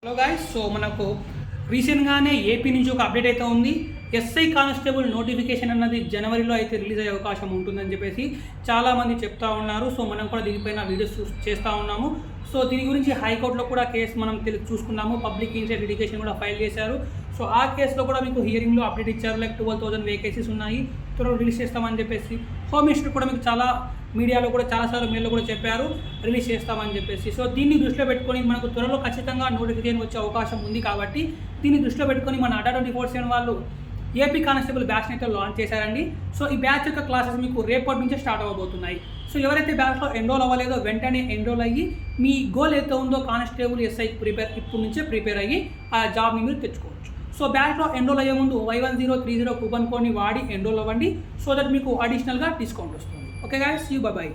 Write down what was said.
Hello guys, so మనకు రీసెంట్గానే AP నుంచి ఒక అప్డేట్ అయితే ఉంది. ఎస్ఐ కానిస్టేబుల్ నోటిఫికేషన్ అన్నది జనవరిలో అయితే రిలీజ్ అయ్యే అవకాశం ఉంటుందని చెప్పేసి చాలామంది చెప్తా ఉన్నారు. సో మనం కూడా దీనిపైన వీడియోస్ చేస్తూ ఉన్నాము. సో దీని గురించి హైకోర్టులో కూడా కేసు మనం చూసుకున్నాము. పబ్లిక్ ఇన్సైట్ లిటిగేషన్ కూడా ఫైల్ చేశారు. సో ఆ కేసులో కూడా మీకు హియరింగ్లో అప్డేట్ ఇచ్చారు. లైక్ 12,000 వేకెన్సీస్ ఉన్నాయి, త్వరలో రిలీజ్ చేస్తామని చెప్పేసి హోమ్ మినిస్టర్ కూడా మీకు చాలా మీడియాలో కూడా చాలాసార్లు మెయిల్లో కూడా చెప్పారు రిలీజ్ చేస్తామని చెప్పేసి. సో దీన్ని దృష్టిలో పెట్టుకొని మనకు త్వరలో ఖచ్చితంగా నోటిఫికేషన్ వచ్చే అవకాశం ఉంది. కాబట్టి దీన్ని దృష్టిలో పెట్టుకొని మన అడ్డా 24/7 వాళ్ళు ఏపీ కానిస్టేబుల్ బ్యాచ్ని అయితే లాంచ్ చేశారండి. సో ఈ బ్యాచ్ యొక్క క్లాసెస్ మీకు రేపటి నుంచే స్టార్ట్ అవ్వబోతున్నాయి. సో ఎవరైతే బ్యాచ్లో ఎన్రోల్ అవ్వలేదో వెంటనే ఎన్రోల్ అయ్యి మీ గోల్ అయితే ఉందో కానిస్టేబుల్ ఎస్ఐ ఇప్పుడు నుంచే ప్రిపేర్ అయ్యి ఆ జాబ్ని మీరు తెచ్చుకోవచ్చు. సో బ్యాచ్లో ఎన్రోల్ అయ్యే ముందు Y1030 కూపన్ కోడ్ని వాడి ఎన్రోల్ అవ్వండి. సో దట్ మీకు అడిషనల్గా డిస్కౌంట్ వస్తుంది. Okay guys, see you, bye by.